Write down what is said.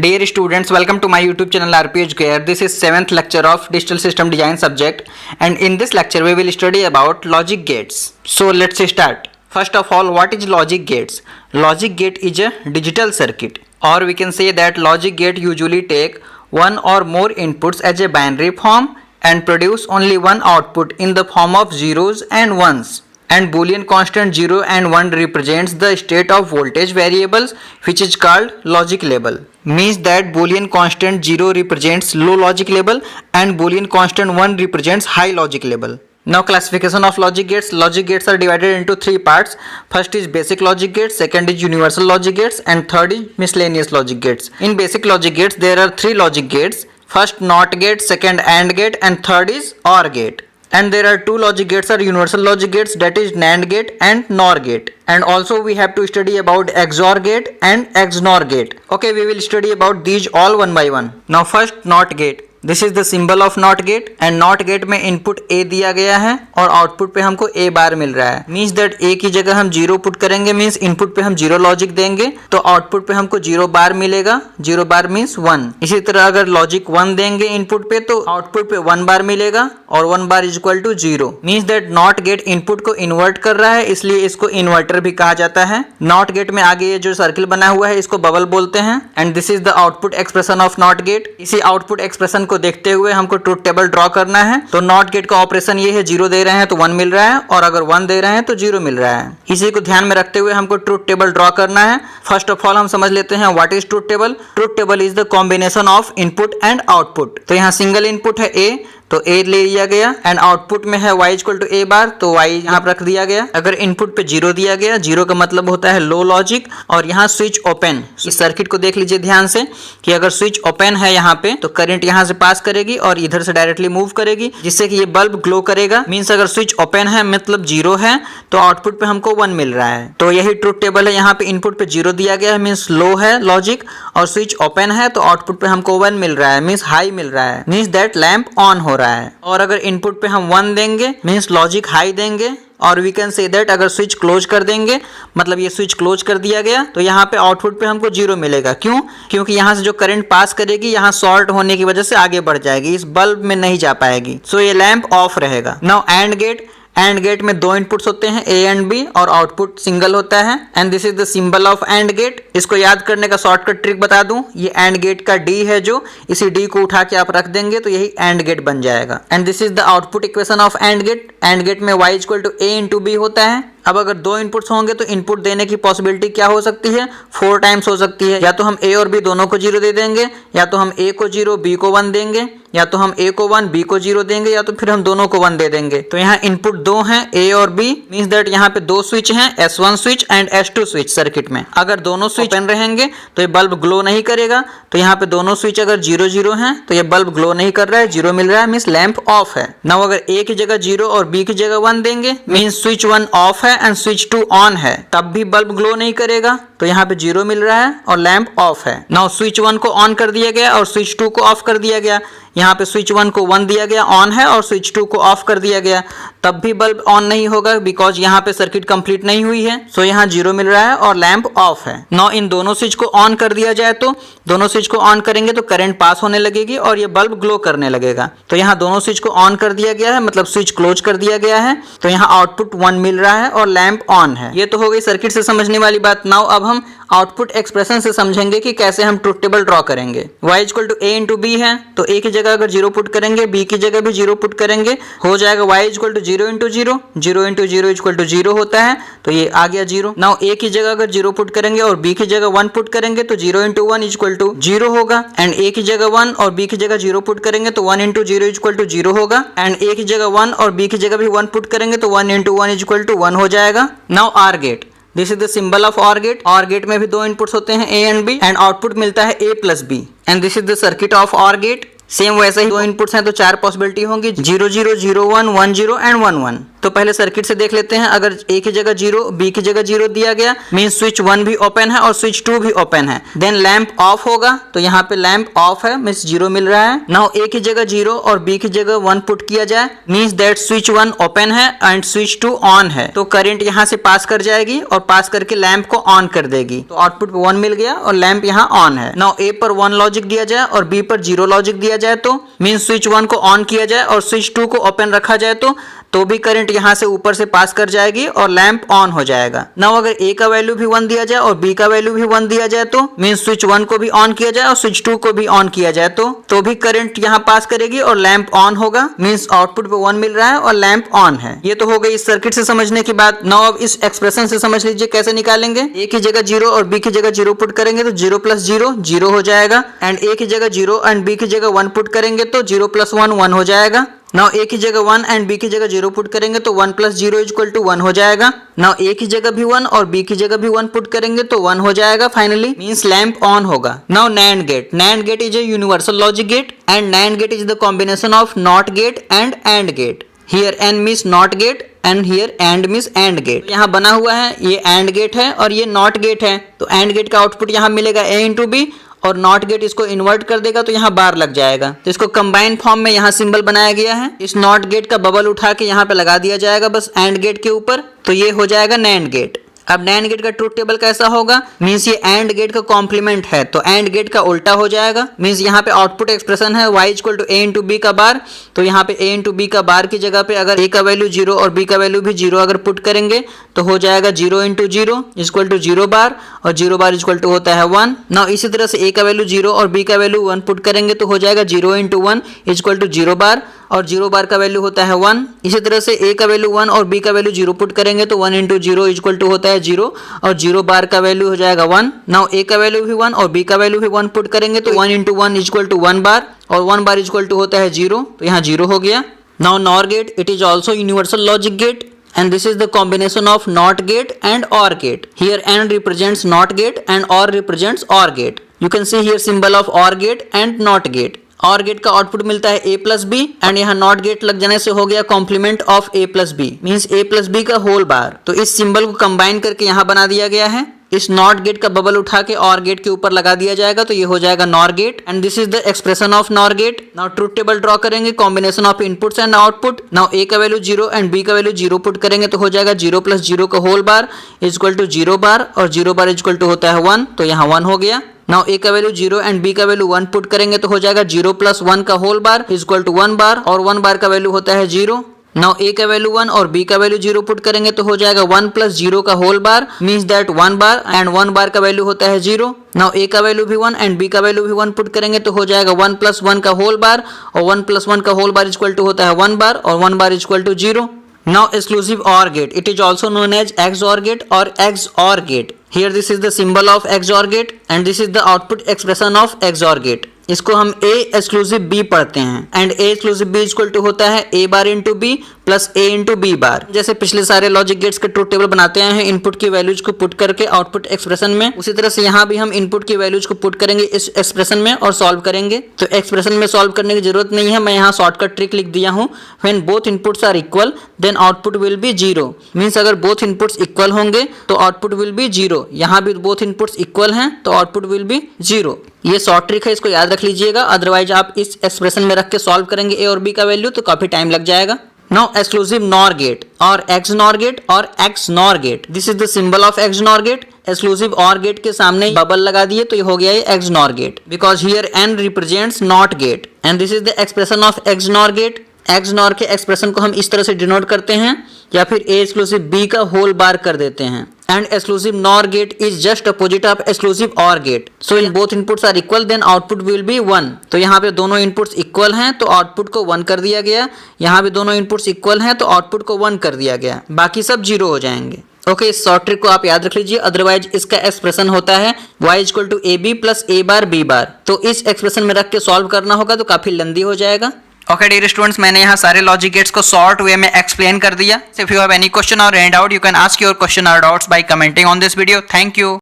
Dear students, welcome to my YouTube channel RPH Gear. This is 7th lecture of Digital System Design subject, and in this lecture we will study about logic gates. So let's start. First of all, what is logic gates? Logic gate is a digital circuit, or we can say that logic gate usually take one or more inputs as a binary form and produce only one output in the form of zeros and ones. And Boolean constant 0 and 1 represents the state of voltage variables, which is called logic label. Means that Boolean constant 0 represents low logic level and Boolean constant 1 represents high logic level. Now classification of logic gates. Logic gates are divided into three parts. First is basic logic gates, second is universal logic gates, and third is miscellaneous logic gates. In basic logic gates there are three logic gates. First NOT gate, second AND gate, and third is OR gate. And there are two logic gates are universal logic gates, that is NAND gate and NOR gate. And also we have to study about XOR gate and XNOR gate. Okay, we will study about these all one by one. Now first NOT gate. This is the symbol of not gate and not gate में input A दिया गया है और output पे हमको ए बार मिल रहा है. Means that ए की जगह हम जीरो पुट करेंगे, मीन्स इनपुट पे हम जीरो लॉजिक देंगे तो आउटपुट पे हमको जीरो बार मिलेगा. Zero bar means 1. इसी तरह अगर लॉजिक 1 देंगे इनपुट पे तो आउटपुट पे 1 बार मिलेगा और 1 bar is equal to 0. Means that not gate input को इन्वर्ट कर रहा है, इसलिए इसको इन्वर्टर भी कहा जाता है. नॉट गेट में आगे ये जो सर्किल बना हुआ है इसको बबल बोलते हैं. And this is the output expression of not gate. इसी आउटपुट एक्सप्रेशन को देखते हुए हमको ट्रुथ टेबल ड्रॉ करना है. तो नॉट गेट का ऑपरेशन ये है, 0 दे रहे हैं तो 1 मिल रहा है और अगर 1 दे रहे हैं तो 0 मिल रहा है. इसी को ध्यान में रखते हुए हमको ट्रुथ टेबल ड्रॉ करना है. फर्स्ट ऑफ ऑल हम समझ लेते हैं what is truth table. Truth table is the combination of input and output. तो यहाँ सिंगल इनपुट है ए तो ए ले लिया गया एंड आउटपुट में है y इक्वल टू ए बार तो y यहाँ पर रख दिया गया. अगर इनपुट पे 0 दिया गया, 0 का मतलब होता है लो लॉजिक और यहाँ स्विच ओपन. इस सर्किट को देख लीजिए ध्यान से कि अगर स्विच ओपन है यहाँ पे तो करंट यहाँ से पास करेगी और इधर से डायरेक्टली मूव करेगी जिससे कि ये बल्ब ग्लो करेगा. मीन्स अगर स्विच ओपन है मतलब 0 है तो आउटपुट पे हमको 1 मिल रहा है. तो यही ट्रुथ टेबल है. यहाँ पे इनपुट पे 0 दिया गया है मीन्स लो है लॉजिक और स्विच ओपन है तो आउटपुट पे हमको 1 मिल रहा है मीन्स हाई मिल रहा है. मीन्स दैट लैंप ऑन हो रहा है. और अगर इनपुट पे हम 1 देंगे मीन्स लॉजिक हाई देंगे. और वी कैन से दैट अगर स्विच क्लोज कर देंगे मतलब ये स्विच क्लोज कर दिया गया तो यहाँ पे आउटपुट पे हमको 0 मिलेगा. क्यों? क्योंकि यहाँ से जो करंट पास करेगी यहाँ शॉर्ट होने की वजह से आगे बढ़ जाएगी, इस बल्ब में नहीं जा पाएगी. सो ये लैंप ऑफ रहेगा. Now and gate. And gate में 2 इनपुट्स होते हैं ए एंड बी और आउटपुट सिंगल होता है. And this is the symbol of and gate. इसको याद करने का शॉर्टकट ट्रिक बता दूं, ये एंड गेट का डी है जो इसी डी को उठा के आप रख देंगे तो यही एंड गेट बन जाएगा. And this is the output equation of and gate. And gate में y equal to A into B होता है. अब अगर 2 इनपुट्स होंगे तो इनपुट देने की पॉसिबिलिटी क्या हो सकती है? 4 टाइम्स हो सकती है. या तो हम ए और बी दोनों को 0 दे देंगे, या तो हम ए को 0 बी को 1 देंगे, या तो हम ए को 1 बी को 0 देंगे, या तो फिर हम दोनों को 1 दे देंगे. तो यहाँ इनपुट 2 हैं ए और बी. मीन्स दैट यहाँ पे 2 स्विच हैं, S1 switch and S2 switch circuit में. अगर दोनों स्विच ओपन रहेंगे तो ये बल्ब ग्लो नहीं करेगा. तो यहाँ पे दोनों स्विच अगर 0 0 हैं तो ये बल्ब ग्लो नहीं कर रहा है, 0 मिल रहा है मीन्स लैंप ऑफ है. नाउ अगर ए की जगह 0 और बी की जगह 1 देंगे मीन्स स्विच 1 ऑफ है एंड स्विच 2 ऑन है, तब भी बल्ब ग्लो नहीं करेगा. तो यहाँ पे 0 मिल रहा है और लैंप ऑफ है. नाउ स्विच 1 को ऑन कर दिया गया और स्विच 2 को ऑफ कर दिया गया. यहाँ पे स्विच 1 को 1 दिया गया ऑन है और स्विच 2 को ऑफ कर दिया गया, तब भी बल्ब ऑन नहीं होगा बिकॉज यहाँ पे सर्किट कंप्लीट नहीं हुई है. सो यहाँ 0 मिल रहा है और लैंप ऑफ है. नाउ इन दोनों स्विच को ऑन कर दिया जाए तो दोनों स्विच को ऑन करेंगे तो करंट पास होने लगेगी और ये बल्ब ग्लो करने लगेगा. तो यहाँ दोनों स्विच को ऑन कर दिया गया है मतलब स्विच क्लोज कर दिया गया है. तो यहाँ आउटपुट 1 मिल रहा है और लैंप ऑन है. ये तो हो गई सर्किट से समझने वाली बात. नाउ अब हम आउटपुट एक्सप्रेशन से समझेंगे कि कैसे हम ट्रुथ टेबल ड्रॉ करेंगे. y equal to A into B है तो a की जगह अगर 0 पुट करेंगे b की जगह भी 0 पुट करेंगे, हो जाएगा y equal to 0 into 0. 0 into 0 equal to 0 होता है तो ये आ गया 0. नाउ a की जगह अगर 0 पुट करेंगे और b की जगह 1 पुट करेंगे तो 0 इंटू 1 इक्वल टू 0 होगा. एंड a की जगह 1 और b की जगह 0 पुट करेंगे तो 1 इंटू 0 इक्वल टू 0 होगा. एंड a की जगह 1 और b की जगह भी 1 पुट करेंगे तो 1 इंटू 1 इक्वल टू 1 हो जाएगा. Now OR gate. This is the symbol of OR gate. OR gate में भी 2 इनपुट्स होते हैं A and B and output मिलता है A plus B. And this is the circuit of OR gate. Same वैसे ही दो इनपुट्स हैं तो 4 पॉसिबिलिटी होंगी, 0 0 0 1 1 0 एंड 1 1। तो पहले सर्किट से देख लेते हैं। अगर ए की जगह 0, बी की जगह 0 दिया गया, मींस स्विच 1 भी ओपन है और स्विच 2 भी ओपन है। देन लैंप ऑफ होगा, तो यहाँ पे लैंप ऑफ है, मींस 0 मिल रहा है। नाउ ए की जगह 0 और बी की जगह 1 पुट किया जाए, मींस दैट स्विच 1 ओपन है एंड स्विच 2 ऑन है। तो करंट यहाँ से पास कर जाएगी और पास करके लैंप को ऑन कर देगी। तो आउटपुट पे 1 मिल गया और लैंप यहाँ ऑन है। नाउ ए पर 1 लॉजिक दिया जाए और बी पर 0 लॉजिक दिया जाए, तो मींस स्विच 1 को ऑन किया जाए और स्विच 2 को ओपन रखा जाए, तो भी करंट यहाँ से ऊपर से पास कर जाएगी और लैंप ऑन हो जाएगा। नाउ अगर ए का वैल्यू भी 1 दिया जाए और बी का वैल्यू भी 1 दिया जाए, तो मींस स्विच 1 को भी ऑन किया जाए और स्विच 2 को भी ऑन किया जाए, तो भी करंट यहाँ पास करेगी और लैंप ऑन होगा, मींस आउटपुट पे 1 मिल रहा है और लैंप ऑन है। ये तो हो गई इस सर्किट से समझने की बात। नाउ अब इस एक्सप्रेशन से समझ लीजिए कैसे निकालेंगे। ए की जगह 0 और बी की जगह 0 पुट करेंगे तो 0 प्लस 0 0 हो जाएगा, एंड ए की जगह 0 एंड बी की जगह 1 पुट करेंगे तो 0 प्लस 1 1 हो जाएगा। नाउ ए की जगह 1 एंड बी की जगह 0 पुट करेंगे तो 1 प्लस 0 इक्वल टू 1 हो जाएगा। नाउ ए की जगह भी 1 और बी की जगह भी 1 पुट करेंगे तो 1 हो जाएगा फाइनली, मींस लैंप ऑन होगा। Now NAND gate, NAND gate is a universal logic gate and NAND gate is the combination of not gate and AND gate. Here N means not gate and here AND means AND gate. यहाँ बना हुआ है ये AND gate है और ये not gate है, तो AND गेट का आउटपुट यहाँ मिलेगा A इंटू बी, और नॉट गेट इसको इन्वर्ट कर देगा तो यहाँ बार लग जाएगा। तो इसको कंबाइन फॉर्म में यहाँ सिंबल बनाया गया है। इस नॉट गेट का बबल उठा के यहाँ पे लगा दिया जाएगा बस AND गेट के ऊपर, तो ये हो जाएगा NAND गेट। अब NAND गेट का ट्रुथ टेबल कैसा होगा, मींस ये AND गेट का कॉम्प्लीमेंट है तो AND गेट का उल्टा हो जाएगा। मींस यहाँ पे आउटपुट एक्सप्रेशन है y equal to a into B का बार, तो यहाँ पे a इंटू बी का बार की जगह पे अगर a का वैल्यू 0 और b का वैल्यू भी 0 अगर पुट करेंगे तो हो जाएगा 0 इंटू 0 इक्वल टू 0 बार, और 0 बार इक्वल टू होता है 1। नाउ इसी तरह से a का वैल्यू 0 और b का वैल्यू 1 पुट करेंगे तो हो जाएगा 0 इंटू 1 इक्वल टू 0 बार, और 0 बार का वैल्यू होता है 1। इसी तरह से a का वैल्यू 1 और b का वैल्यू 0 पुट करेंगे तो 1 इंटू 0 इक्वल टू होता है 0, और 0 बार का वैल्यू हो जाएगा 1। नाउ a का वैल्यू भी 1 और b का वैल्यू भी 1 पुट करेंगे तो 1 इंटू 1 इक्वल टू 1 बार, और 1 बार इक्वल टू होता है 0, तो यहाँ 0 हो गया। Now NOR gate, it is also universal logic gate and this is the combination of NOT gate and OR gate. Here N represents NOT gate and OR represents OR gate. You can see here symbol of OR gate and NOT gate. OR gate का output मिलता है a plus B, and यहाँ not gate लग जाने से हो गया complement of a plus B, means a plus B का होल बार। तो इस सिंबल को कंबाइन करके यहाँ बना दिया गया है। इस नॉट गेट का बबल उठा के OR गेट के ऊपर लगा दिया जाएगा तो ये हो जाएगा NOR gate, and this is the expression of NOR gate. Now truth table draw करेंगे, combination of inputs and output. Now a का वैल्यू 0 एंड b का वैल्यू 0 पुट करेंगे तो हो जाएगा 0 प्लस 0 का whole bar equal to 0 bar, और 0 बार equal to होता है 1, तो यहाँ 1 हो गया। नाउ a का वैल्यू 0 एंड b का वैल्यू 1 पुट करेंगे तो हो जाएगा 0 प्लस 1 का होल बार इक्वल टू 1 बार, और 1 बार का वैल्यू होता है 0। नाउ a का वैल्यू 1 और b का वैल्यू 0 पुट करेंगे तो हो जाएगा 1 प्लस 0 का whole bar, means that 1 bar, and 1 bar का वैल्यू होता है 0। नाउ a का वैल्यू भी 1 एंड b का वैल्यू भी 1 पुट करेंगे तो हो जाएगा 1 प्लस 1 का होल बार, और 1 प्लस 1 का होल बार इक्वल टू होता है 1 बार, और 1 बार equal to 0। Now exclusive OR gate, it is also known as XOR gate or XOR gate. Here this is the symbol of XOR gate and this is the output expression of XOR gate. इसको हम A exclusive B पढ़ते हैं, and A exclusive B equal to होता है A bar into B plus A into B bar. जैसे पिछले सारे logic gates के ट्रुथ टेबल बनाते हैं इनपुट की वैल्यूज को पुट करके आउटपुट एक्सप्रेशन में, उसी तरह से यहाँ भी हम इनपुट की वैल्यूज को पुट करेंगे इस एक्सप्रेशन में और सॉल्व करेंगे। तो एक्सप्रेशन में सॉल्व करने की जरूरत नहीं है, मैं यहाँ शॉर्टकट ट्रिक लिख दिया हूँ। When both inputs are equal then output will be 0, means अगर बोथ इनपुट्स इक्वल होंगे तो आउटपुट विल बी 0। यहाँ भी बोथ इनपुट्स इक्वल हैं तो आउटपुट विल बी 0। ये शॉर्ट ट्रिक है, इसको याद रख लीजिएगा, अदरवाइज आप इस एक्सप्रेशन में रख के सॉल्व करेंगे a और b का वैल्यू तो काफी टाइम लग जाएगा। Now exclusive NOR gate or XNOR gate or XNOR gate. This is the symbol of XNOR gate. Exclusive OR gate के सामने बबल लगा दिए तो ये हो गया ये XNOR gate because here N represents NOT gate and this is the expression of XNOR gate. XNOR के एक्सप्रेशन को हम इस तरह से डिनोट करते हैं या फिर A एक्सक्लूसिव B का होल बार कर देते हैं। And exclusive NOR gate is just opposite of exclusive OR gate. So in both inputs are equal then output will be 1. तो यहाँ पे दोनों इनपुट्स इक्वल हैं तो आउटपुट को 1 कर दिया गया, यहाँ भी दोनों इनपुट्स इक्वल हैं तो आउटपुट को 1 कर दिया गया, बाकी सब 0 हो जाएंगे। ओके, इस शॉर्ट ट्रिक को आप याद रख लीजिए, अदरवाइज इसका एक्सप्रेशन होता है y equal to A B plus A bar B bar. तो इस एक्सप्रेशन में रख के सॉल्व करना होगा तो काफी लेंदी हो जाएगा। ओके डियर स्टूडेंट्स, मैंने यहाँ सारे लॉजिक गेट्स को शॉर्ट वे में एक्सप्लेन कर दिया। If you have any question और any doubt you can ask your question और doubts by commenting on this video. Thank you.